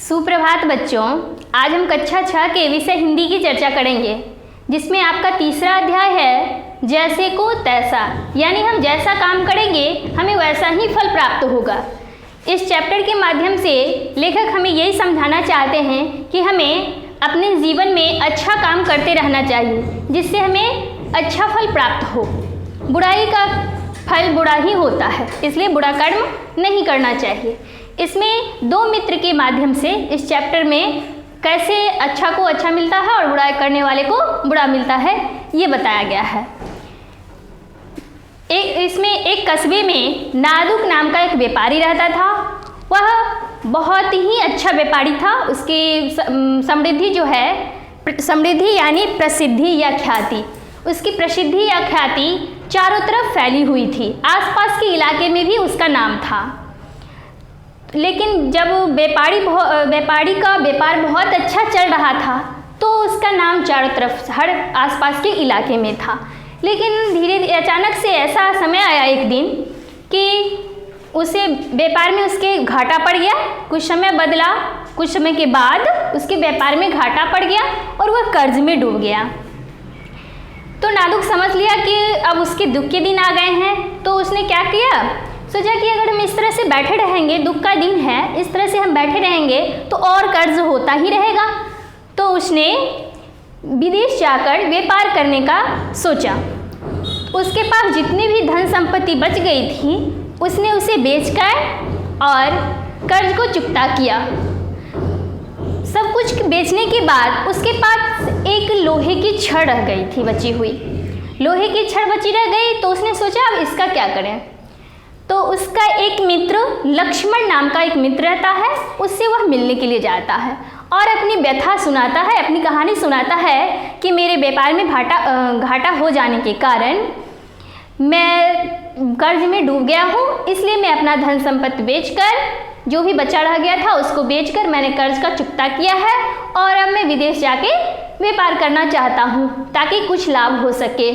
सुप्रभात बच्चों, आज हम कक्षा 6 के विषय हिंदी की चर्चा करेंगे, जिसमें आपका तीसरा अध्याय है जैसे को तैसा, यानी हम जैसा काम करेंगे हमें वैसा ही फल प्राप्त होगा। इस चैप्टर के माध्यम से लेखक हमें यही समझाना चाहते हैं कि हमें अपने जीवन में अच्छा काम करते रहना चाहिए, जिससे हमें अच्छा फल प्राप्त हो। बुराई का फल बुरा ही होता है, इसलिए बुरा कर्म नहीं करना चाहिए। इसमें दो मित्र के माध्यम से इस चैप्टर में कैसे अच्छा को अच्छा मिलता है और बुराई करने वाले को बुरा मिलता है, ये बताया गया है। इसमें एक कस्बे में नादुक नाम का एक व्यापारी रहता था। वह बहुत ही अच्छा व्यापारी था। उसकी समृद्धि जो है, समृद्धि यानी प्रसिद्धि या ख्याति, उसकी प्रसिद्धि या ख्याति चारों तरफ फैली हुई थी। आसपास के इलाके में भी उसका नाम था। लेकिन जब व्यापारी का व्यापार बहुत अच्छा चल रहा था तो उसका नाम चारों तरफ हर आसपास के इलाके में था। लेकिन धीरे धीरे अचानक से ऐसा समय आया एक दिन कि उसे व्यापार में उसके घाटा पड़ गया। कुछ समय बदला, कुछ समय के बाद उसके व्यापार में घाटा पड़ गया और वह कर्ज में डूब गया। तो नादुक समझ लिया कि अब उसके दुख के दिन आ गए हैं। तो उसने क्या किया, सोचा कि अगर हम इस तरह से बैठे रहेंगे, दुख का दिन है, इस तरह से हम बैठे रहेंगे तो और कर्ज होता ही रहेगा। तो उसने विदेश जाकर व्यापार करने का सोचा। उसके पास जितनी भी धन संपत्ति बच गई थी उसने उसे बेचकर और कर्ज को चुकता किया। सब कुछ बेचने के बाद उसके पास एक लोहे की छड़ रह गई थी, बची हुई लोहे की छड़ बची रह गई। तो उसने सोचा अब इसका क्या करें। तो उसका एक मित्र, लक्ष्मण नाम का एक मित्र रहता है, उससे वह मिलने के लिए जाता है और अपनी व्यथा सुनाता है, अपनी कहानी सुनाता है कि मेरे व्यापार में घाटा हो जाने के कारण मैं कर्ज में डूब गया हूँ, इसलिए मैं अपना धन संपत्ति बेचकर, जो भी बचा रह गया था उसको बेचकर मैंने कर्ज का चुकता किया है और अब मैं विदेश जाके व्यापार करना चाहता हूँ ताकि कुछ लाभ हो सके।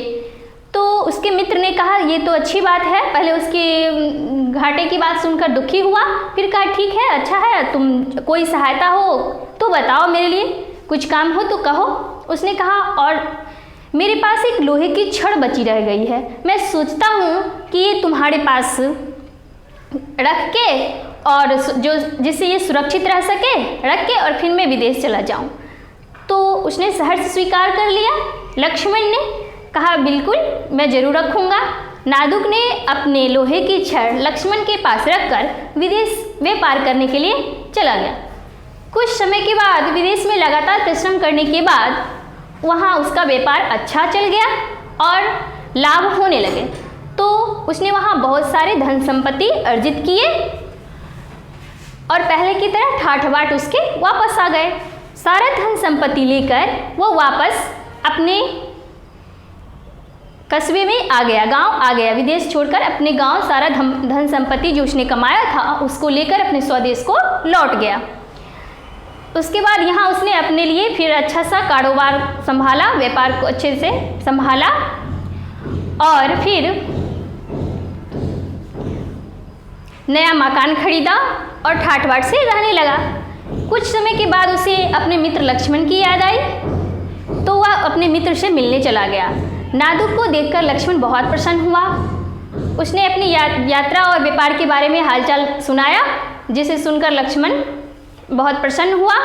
तो उसके मित्र ने कहा ये तो अच्छी बात है। पहले उसके घाटे की बात सुनकर दुखी हुआ, फिर कहा ठीक है, अच्छा है, तुम कोई सहायता हो तो बताओ, मेरे लिए कुछ काम हो तो कहो। उसने कहा और मेरे पास एक लोहे की छड़ बची रह गई है, मैं सोचता हूँ कि ये तुम्हारे पास रख के और जो जिससे ये सुरक्षित रह सके रख के और फिर मैं विदेश चला जाऊँ। तो उसने सहर्ष स्वीकार कर लिया। लक्ष्मण ने कहा बिल्कुल मैं ज़रूर रखूँगा। नादुक ने अपने लोहे की छड़ लक्ष्मण के पास रखकर विदेश व्यापार करने के लिए चला गया। कुछ समय के बाद विदेश में लगातार परिश्रम करने के बाद वहाँ उसका व्यापार अच्छा चल गया और लाभ होने लगे। तो उसने वहाँ बहुत सारे धन संपत्ति अर्जित किए और पहले की तरह ठाठ बाट उसके वापस आ गए। सारा धन संपत्ति लेकर वो वापस अपने कस्बे में आ गया, गांव आ गया। विदेश छोड़कर अपने गांव सारा धन संपत्ति जो उसने कमाया था उसको लेकर अपने स्वदेश को लौट गया। उसके बाद यहाँ उसने अपने लिए फिर अच्छा सा कारोबार संभाला, व्यापार को अच्छे से संभाला और फिर नया मकान खरीदा और ठाठ बाट से रहने लगा। कुछ समय के बाद उसे अपने मित्र लक्ष्मण की याद आई तो वह अपने मित्र से मिलने चला गया। नादुक को देखकर लक्ष्मण बहुत प्रसन्न हुआ। उसने अपनी यात्रा और व्यापार के बारे में हालचाल सुनाया, जिसे सुनकर लक्ष्मण बहुत प्रसन्न हुआ।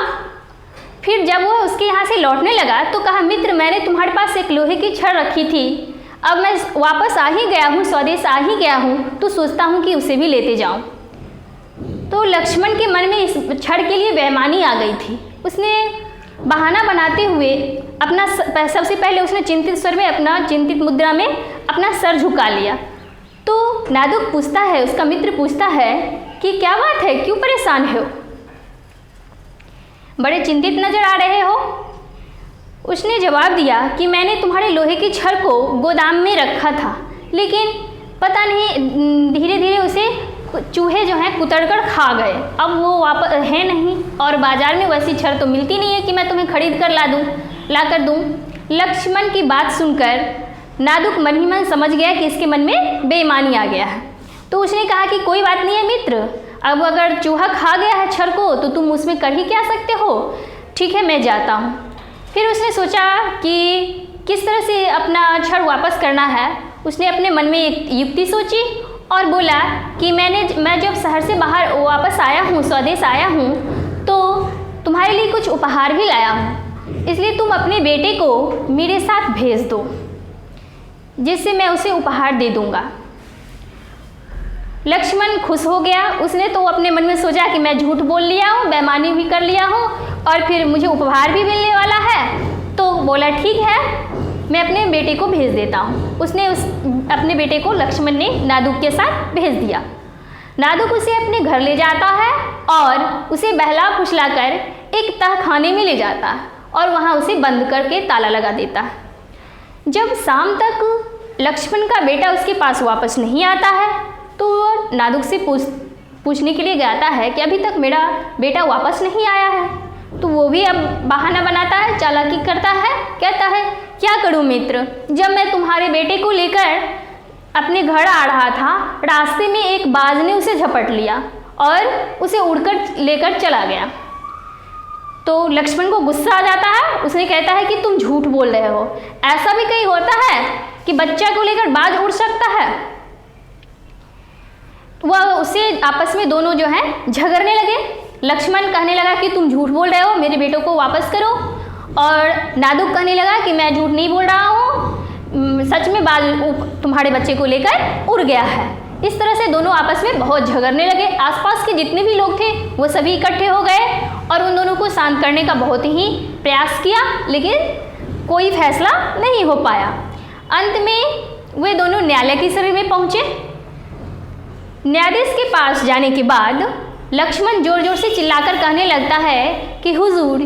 फिर जब वह उसके यहाँ से लौटने लगा तो कहा मित्र, मैंने तुम्हारे पास एक लोहे की छड़ रखी थी, अब मैं वापस आ ही गया हूँ, स्वदेश आ ही गया हूँ, तो सोचता हूँ कि उसे भी लेते जाऊँ। तो लक्ष्मण के मन में इस छड़ के लिए बेईमानी आ गई थी। उसने बहाना बनाते हुए अपना सबसे पहले उसने चिंतित स्वर में, अपना चिंतित मुद्रा में अपना सर झुका लिया। तो नादुक पूछता है, उसका मित्र पूछता है कि क्या बात है, क्यों परेशान हो, बड़े चिंतित नजर आ रहे हो। उसने जवाब दिया कि मैंने तुम्हारे लोहे की छड़ को गोदाम में रखा था, लेकिन पता नहीं धीरे धीरे उसे चूहे जो हैं कुतर कर खा गए, अब वो वापस है नहीं और बाजार में वैसी छड़ तो मिलती नहीं है कि मैं तुम्हें खरीद कर ला कर दूँ। लक्ष्मण की बात सुनकर नादुक मन ही मन समझ गया कि इसके मन में बेईमानी आ गया है। तो उसने कहा कि कोई बात नहीं है मित्र, अब अगर चूहा खा गया है छड़ को तो तुम उसमें कर ही क्या सकते हो, ठीक है मैं जाता हूँ। फिर उसने सोचा कि किस तरह से अपना छड़ वापस करना है। उसने अपने मन में एक युक्ति सोची और बोला कि मैं जब शहर से बाहर वापस आया हूँ, स्वदेश आया हूँ, तो तुम्हारे लिए कुछ उपहार भी लाया हूँ, इसलिए तुम अपने बेटे को मेरे साथ भेज दो, जिससे मैं उसे उपहार दे दूँगा। लक्ष्मण खुश हो गया। उसने तो अपने मन में सोचा कि मैं झूठ बोल लिया हूँ, बेईमानी भी कर लिया हूँ और फिर मुझे उपहार भी मिलने वाला है। तो बोला ठीक है, मैं अपने बेटे को भेज देता हूँ। उसने अपने बेटे को लक्ष्मण ने नादुक के साथ भेज दिया। नादुक उसे अपने घर ले जाता है और उसे बहला फुसला कर एक तहखाने में ले जाता है और वहाँ उसे बंद करके ताला लगा देता है। जब शाम तक लक्ष्मण का बेटा उसके पास वापस नहीं आता है तो वो नादुक से पूछने के लिए जाता है कि अभी तक मेरा बेटा वापस नहीं आया है। तो वो भी अब बहाना बनाता है, चालाकी करता है, कहता है क्या करूं मित्र, जब मैं तुम्हारे बेटे को लेकर अपने घर आ रहा था, रास्ते में एक बाज ने उसे झपट लिया और उसे उड़कर लेकर चला गया। तो लक्ष्मण को गुस्सा आ जाता है। उसने कहता है कि तुम झूठ बोल रहे हो, ऐसा भी कहीं होता है कि बच्चा को लेकर बाज उड़ सकता है। वह उससे आपस में दोनों जो है झगड़ने लगे। लक्ष्मण कहने लगा कि तुम झूठ बोल रहे हो, मेरे बेटों को वापस करो, और नादुक कहने लगा कि मैं झूठ नहीं बोल रहा हूँ, सच में बाज तुम्हारे बच्चे को लेकर उड़ गया है। इस तरह से दोनों आपस में बहुत झगड़ने लगे। आसपास के जितने भी लोग थे वो सभी इकट्ठे हो गए और उन दोनों को शांत करने का बहुत ही प्रयास किया, लेकिन कोई फैसला नहीं हो पाया। अंत में वे दोनों न्यायालय की शरण में पहुँचे। न्यायाधीश के पास जाने के बाद लक्ष्मण जोर जोर से चिल्लाकर कहने लगता है कि हुजूर,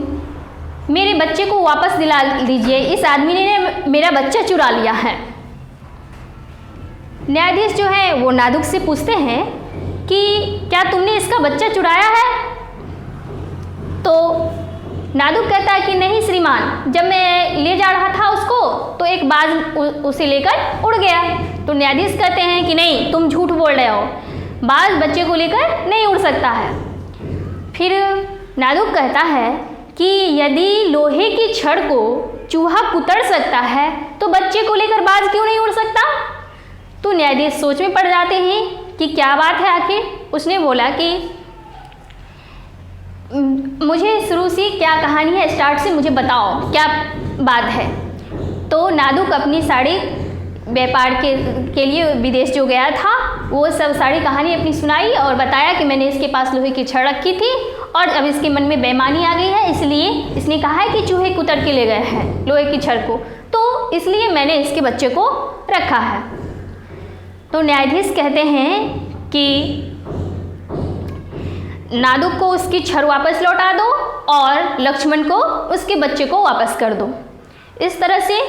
मेरे बच्चे को वापस दिला दीजिए, इस आदमी ने मेरा बच्चा चुरा लिया है। न्यायाधीश जो है वो नादुक से पूछते हैं कि क्या तुमने इसका बच्चा चुराया है? तो नादुक कहता है कि नहीं श्रीमान, जब मैं ले जा रहा था उसको तो एक बाज उसे लेकर उड़ गया। तो न्यायाधीश कहते हैं कि नहीं, तुम झूठ बोल रहे हो, बाज बच्चे को लेकर नहीं उड़ सकता है। फिर नादुक कहता है कि यदि लोहे की छड़ को चूहा कुतर सकता है तो बच्चे को लेकर बाज क्यों नहीं उड़ सकता? तो न्यायाधीश सोच में पड़ जाते हैं कि क्या बात है आखिर। उसने बोला कि मुझे शुरू से क्या कहानी है, स्टार्ट से मुझे बताओ क्या बात है। तो नादुक अपनी सारी व्यापार के लिए विदेश जो गया था वो सब सारी कहानी अपनी सुनाई और बताया कि मैंने इसके पास लोहे की छड़ रखी थी और अब इसके मन में बेईमानी आ गई है, इसलिए इसने कहा है कि चूहे कुतर के ले गए हैं लोहे की छड़ को, तो इसलिए मैंने इसके बच्चे को रखा है। तो न्यायाधीश कहते हैं कि नादुक को उसकी छड़ वापस लौटा दो और लक्ष्मण को उसके बच्चे को वापस कर दो। इस तरह से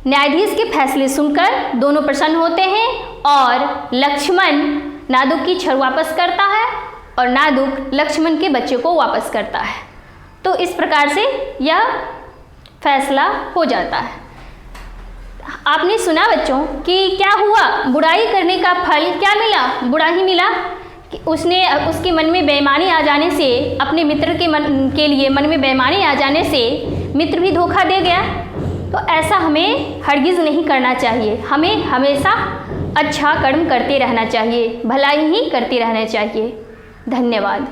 न्यायाधीश के फैसले सुनकर दोनों प्रसन्न होते हैं और लक्ष्मण नादुक की छड़ वापस करता है और नादुक लक्ष्मण के बच्चे को वापस करता है। तो इस प्रकार से यह फैसला हो जाता है। आपने सुना बच्चों कि क्या हुआ, बुराई करने का फल क्या मिला, बुरा ही मिला। कि उसके मन में बेईमानी आ जाने से, अपने मित्र के लिए मन में बेईमानी आ जाने से मित्र भी धोखा दे गया। तो ऐसा हमें हरगिज़ नहीं करना चाहिए। हमें हमेशा अच्छा कर्म करते रहना चाहिए, भलाई ही करते रहना चाहिए। धन्यवाद।